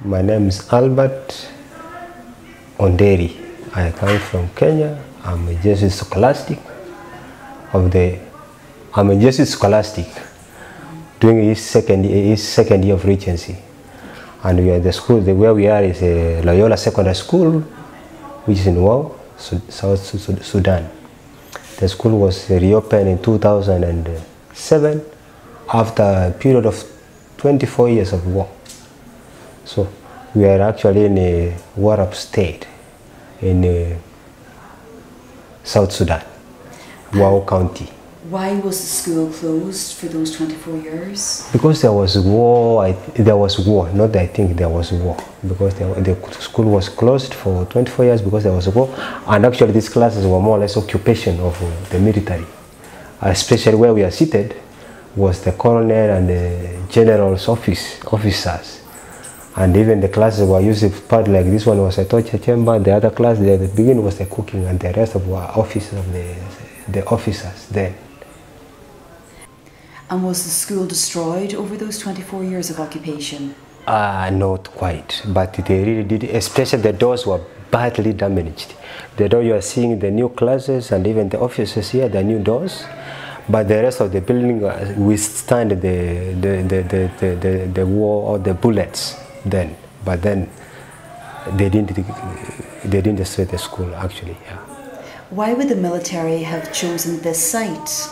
My name is Albert Onderi. I come from Kenya. I'm a Jesuit scholastic doing his second year of regency. And we are the school, where we are is a Loyola Secondary School, which is in Wau, South Sudan. The school was reopened in 2007 after a period of 24 years of war. So we are actually in a war-up state in South Sudan, Wau County. Why was the school closed for those 24 years? Because there was war. There was war. Not that I think there was war. Because the school was closed for 24 years because there was war. And actually these classes were more or less occupation of the military. Especially where we are seated was the colonel and the general's officers. And even the classes were used part like this one was a torture chamber. The other class at the beginning was the cooking, and the rest of were offices of the officers then. And was the school destroyed over those 24 years of occupation? Not quite, but they really did, especially the doors were badly damaged. The door you are seeing, the new classes and even the offices here, the new doors, but the rest of the building withstand the war or the bullets then. But then they didn't destroy the school actually. Yeah. Why would the military have chosen this site?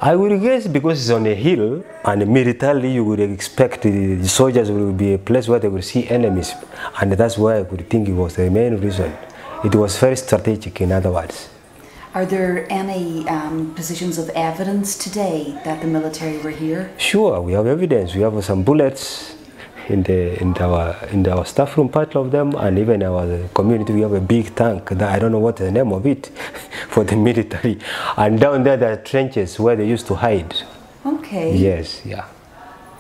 I would guess because it's on a hill, and militarily you would expect the soldiers will be a place where they will see enemies, and that's why I would think it was the main reason. It was very strategic, in other words. Are there any positions of evidence today that the military were here? Sure, we have evidence. We have some bullets in our staff room, part of them, and even our community. We have a big tank that I don't know what the name of it for the military. And down there are trenches where they used to hide. Okay. Yes, yeah.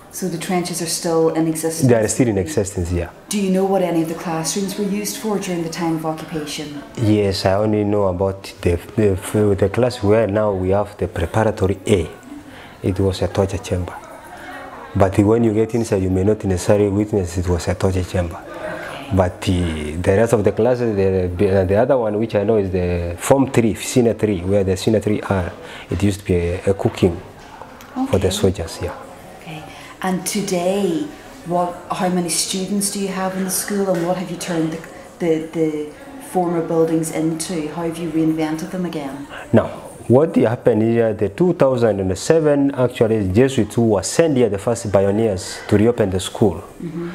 So the trenches are still in existence? They are still in existence, yeah. Do you know what any of the classrooms were used for during the time of occupation? Yes, I only know about the class where now we have the preparatory A. It was a torture chamber. But when you get inside, you may not necessarily witness it was a torture chamber. But the rest of the classes, the other one, which I know is the Form 3, Senior 3, where the Senior 3 are, it used to be a cooking for the soldiers, yeah. Okay. And today, how many students do you have in the school, and what have you turned the former buildings into? How have you reinvented them again? Now, what happened here, the 2007, actually, Jesuits who were sent here, the first pioneers, to reopen the school. Mm-hmm.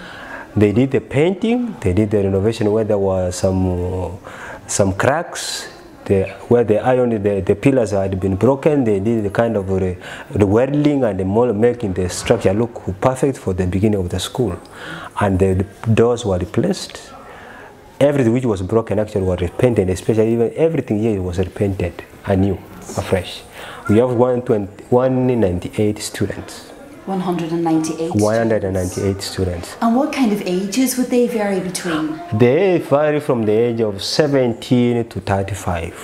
They did the painting, they did the renovation where there were some cracks, where the pillars had been broken. They did the kind of the welding and making the structure look perfect for the beginning of the school. And the doors were replaced. Everything which was broken actually was repainted, especially even everything here was repainted anew, afresh. We have 198 students. 198 198 students. And what kind of ages would they vary between? They vary from the age of 17 to 35.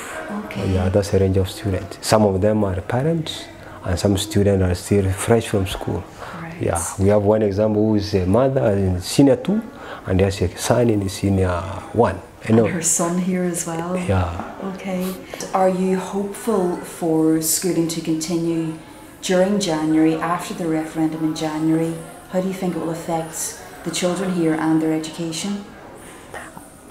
Okay. Yeah, that's a range of students. Some of them are parents, and some students are still fresh from school. Right. Yeah, we have one example who is a mother in Senior 2, and there's a son in the Senior 1. And her son here as well? Yeah. Okay. Are you hopeful for schooling to continue during January, after the referendum in January? How do you think it will affect the children here and their education?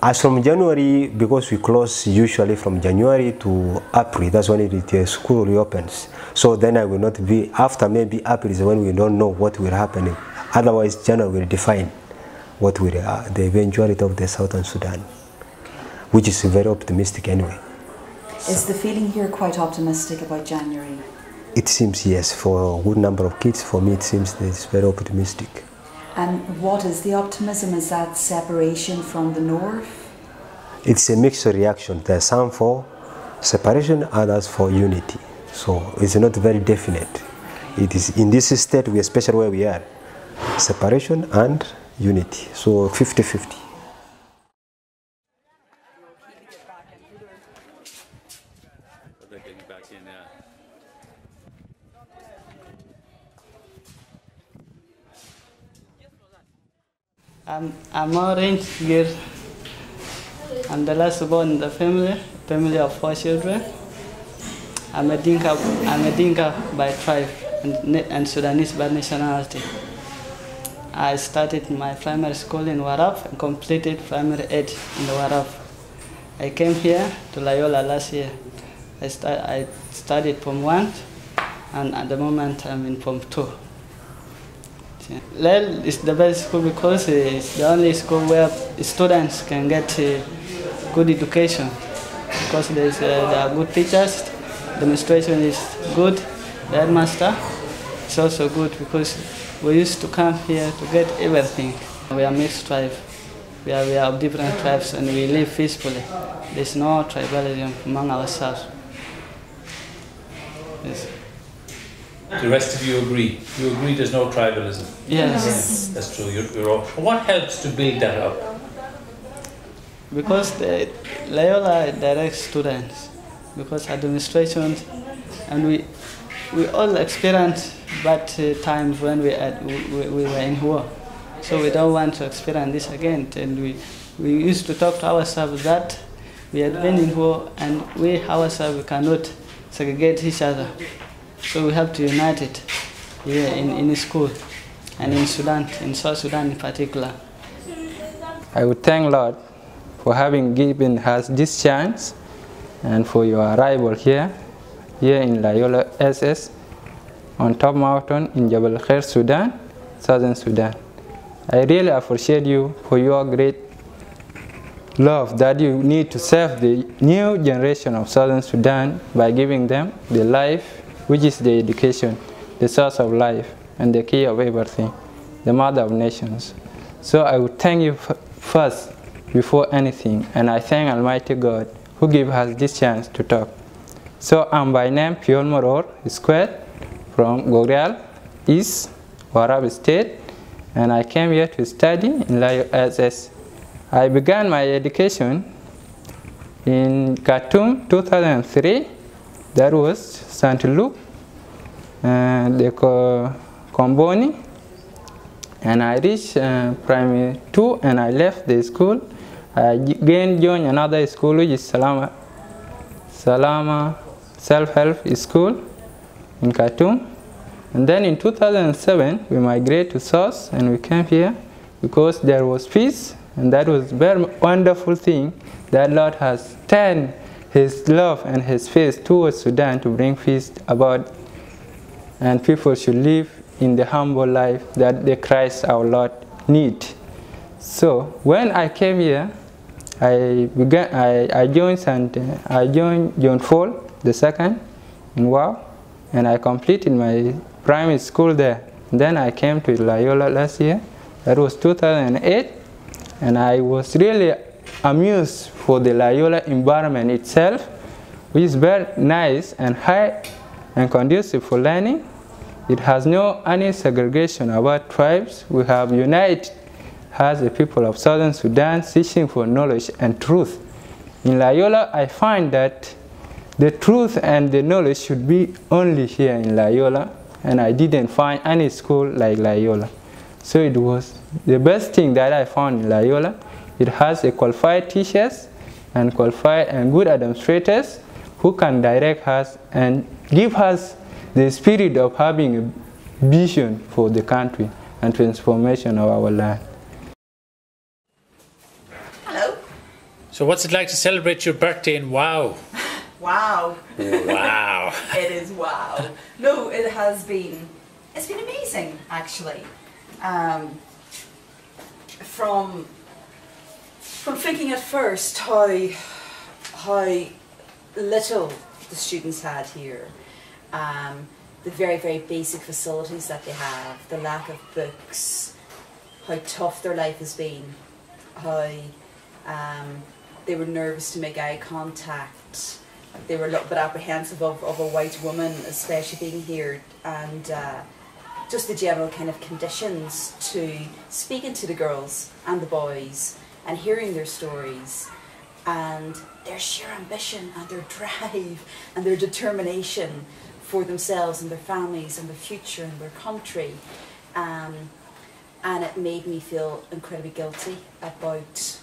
As from January, because we close usually from January to April, that's when the school reopens. So then I will not be, after maybe April is when we don't know what will happen. Otherwise, January will define what will the eventuality of the Southern Sudan, which is very optimistic anyway. Is the feeling here quite optimistic about January? It seems, yes, for a good number of kids. For me, it seems that it's very optimistic. And what is the optimism? Is that separation from the north? It's a mixed reaction. There's some for separation, others for unity. So it's not very definite. It is in this state, especially where we are, separation and unity. So 50-50. I'm orange here. I'm the last born in the family of 4 children. I'm a Dinka by tribe and Sudanese by nationality. I started my primary school in Warab and completed primary 8 in the Warab. I came here to Loyola last year. I studied Form 1 and at the moment I'm in Form 2. Lel is the best school because it's the only school where students can get good education because there are good teachers, the administration is good, the headmaster is also good because we used to come here to get everything. We are mixed tribe. We are of different tribes and we live peacefully. There's no tribalism among ourselves. Yes. The rest of you agree? You agree there's no tribalism? Yes. That's true. You're all. What helps to build that up? Because Loyola directs students, because administrations, and we all experienced bad times when we were in war. So we don't want to experience this again. And we used to talk to ourselves that we had been in war and we ourselves cannot segregate each other. So we have to unite it here in school and in Sudan, in South Sudan in particular. I would thank Lord for having given us this chance and for your arrival here in Loyola SS on top mountain in Jabal Khair, Sudan, Southern Sudan. I really appreciate you for your great love that you need to serve the new generation of Southern Sudan by giving them the life, which is the education, the source of life and the key of everything, the mother of nations. So I would thank you first before anything, and I thank Almighty God who gave us this chance to talk. So I'm by name Piol Moror Square from Gogrial, East, Warab State, and I came here to study in Loyola SS. I began my education in Khartoum 2003. That was St. Luke, the Komboni, and I reached primary 2 and I left the school. I again joined another school which is Salama Self-Help School in Khartoum. And then in 2007 we migrated to South and we came here because there was peace, and that was a very wonderful thing that Lord has turned His love and His face towards Sudan to bring peace about, and people should live in the humble life that the Christ our Lord need. So when I came here, I joined John Fall II in Wow, and I completed my primary school there. And then I came to Loyola last year. That was 2008, and I was really amused for the Loyola environment itself, which is very nice and high and conducive for learning. It has no any segregation about tribes. We have united as the people of Southern Sudan seeking for knowledge and truth. In Loyola, I find that the truth and the knowledge should be only here in Loyola, and I didn't find any school like Loyola. So it was the best thing that I found in Loyola. It has a qualified teachers and qualified and good administrators who can direct us and give us the spirit of having a vision for the country and transformation of our land. Hello. So what's it like to celebrate your birthday in Wow? Wow. Wow. It is wow. No, it has been, it's been amazing actually. From thinking at first how little the students had here, the very, very basic facilities that they have, the lack of books, how tough their life has been, how they were nervous to make eye contact, they were a little bit apprehensive of a white woman especially being here, and just the general kind of conditions to speaking to the girls and the boys and hearing their stories and their sheer ambition and their drive and their determination for themselves and their families and their future and their country. and it made me feel incredibly guilty about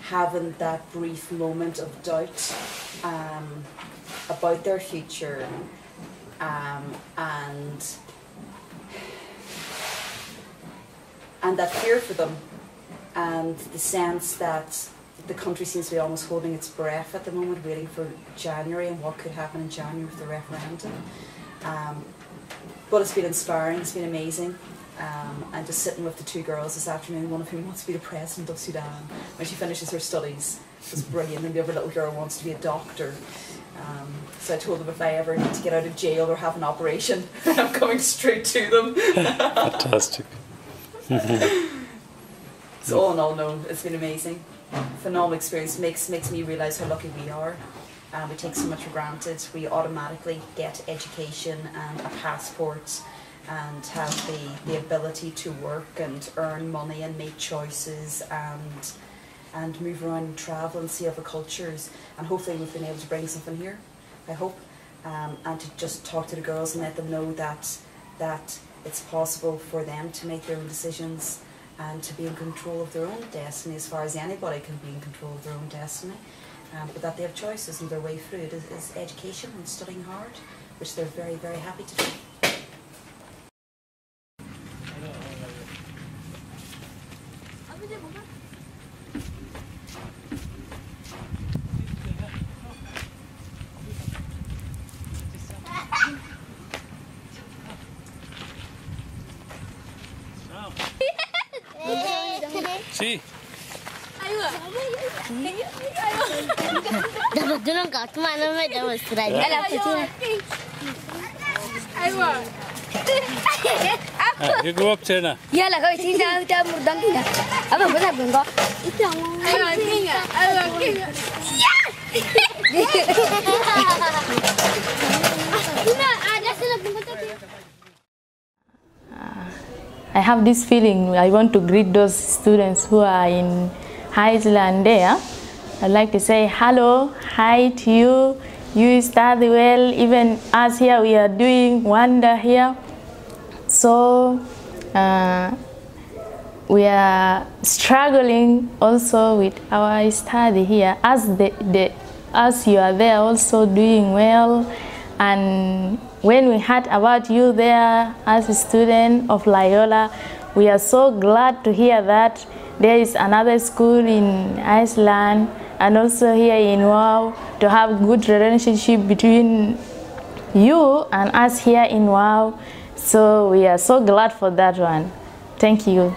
having that brief moment of doubt about their future, and that fear for them, and the sense that the country seems to be almost holding its breath at the moment, waiting for January and what could happen in January with the referendum. But it's been inspiring, it's been amazing. And just sitting with the two girls this afternoon, one of whom wants to be the president of Sudan when she finishes her studies. It's brilliant, and the other little girl wants to be a doctor. So I told them if I ever need to get out of jail or have an operation, I'm coming straight to them. Fantastic. So all in all, no, it's been amazing. Phenomenal experience. Makes me realise how lucky we are. We take so much for granted. We automatically get education and a passport and have the ability to work and earn money and make choices and move around and travel and see other cultures. And hopefully we've been able to bring something here, I hope, and to just talk to the girls and let them know that it's possible for them to make their own decisions and to be in control of their own destiny, as far as anybody can be in control of their own destiny. But that they have choices, and their way through it is education and studying hard, which they're very, very happy to do. Sí. You grew up Triona? Yeah, like I see now, I'm going to I have this feeling I want to greet those students who are in Iceland there. I'd like to say hello, hi to you. You study well, even us here, we are doing wonder here. So we are struggling also with our study here. As you are there also doing well, and when we heard about you there as a student of Loyola, we are so glad to hear that there is another school in Iceland and also here in WOW, to have good relationship between you and us here in WOW. So we are so glad for that one. Thank you.